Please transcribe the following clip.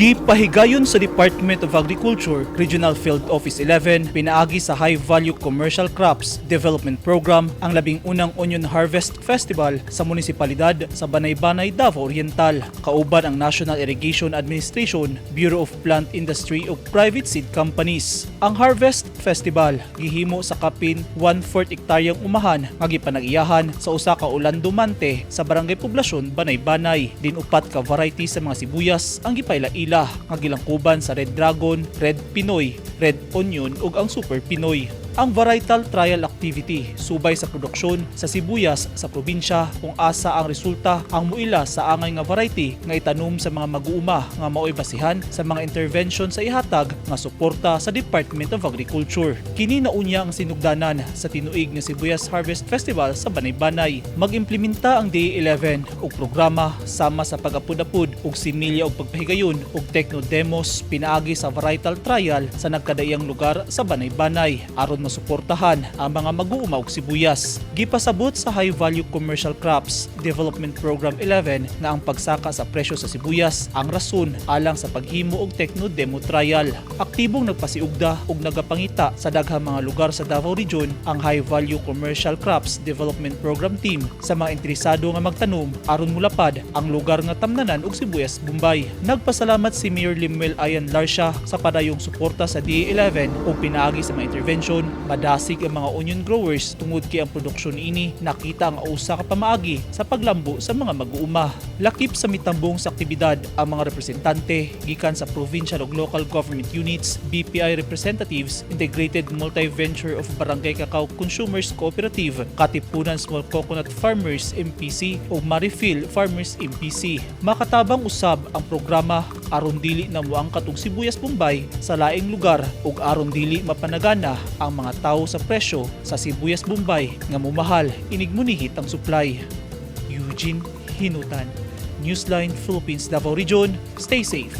Gipahigayon sa Department of Agriculture, Regional Field Office 11, pinaagi sa High Value Commercial Crops Development Program ang 11 Onion Harvest Festival sa munisipalidad sa Banay-Banay, Davao Oriental. Kauban ang National Irrigation Administration, Bureau of Plant Industry ug private seed companies. Ang Harvest Festival gihimo sa kapin 1/4 hektaryang umahan nga gipanag-iyahan sa usa ka Ulandumante sa Barangay Poblasyon, Banay-Banay. Dinupat ka variety sa mga sibuyas ang gipaila nga gilangkuban sa Red Dragon, Red Pinoy, Red Onion ug ang Super Pinoy. Ang varietal trial activity subay sa produksyon sa sibuyas sa probinsya kung asa ang resulta ang muila sa angay nga variety nga itanom sa mga mag-uuma nga mao'y basihan sa mga intervention sa ihatag nga suporta sa Department of Agriculture. Kini naunya ang sinugdanan sa tinuig nga Sibuyas Harvest Festival sa Banay-Banay. Mag-implementa ang DA11 ug programa sama sa pag-apud-apud ug similya ug pagpahigayon ug techno demos pinaagi sa varietal trial sa nagkadaiyang lugar sa Banay-Banay aron masuportahan ang mga mag-uuma ug sibuyas. Gipasabot sa High Value Commercial Crops Development Program 11 na ang pagsaka sa presyo sa sibuyas ang rason alang sa paghimo og techno demo trial. Aktibong nagpasiugda ug nagapangita sa daghang mga lugar sa Davao Region ang High Value Commercial Crops Development Program Team sa mga interesado nga magtanom aron mulapad ang lugar nga tamnanan og sibuyas Bombay. Nagpasalamat si Mayor Limuel Ayan Larcia sa padayong suporta sa DA11 ug pinaagi sa mga intervention. Madasig ang mga onion growers tungod kay ang produksyon ini nakita ang usa ka pamaagi sa paglambo sa mga mag-uuma. Lakip sa mitambong sa aktibidad ang mga representante gikan sa provincial ug local government units, BPI representatives, Integrated Multi-Venture of Barangay Cacao Consumers Cooperative, Katipunan Small Coconut Farmers MPC ug Marifil Farmers MPC. Makatabang usab ang programa aron dili na moangkat og sibuyas Bombay sa laing lugar ug aron dili mapanagana ang mga tao sa presyo sa sibuyas Bombay nga mumahal inig munihit ang supply. Eugene Hinutan, Newsline Philippines, Davao Region. Stay safe.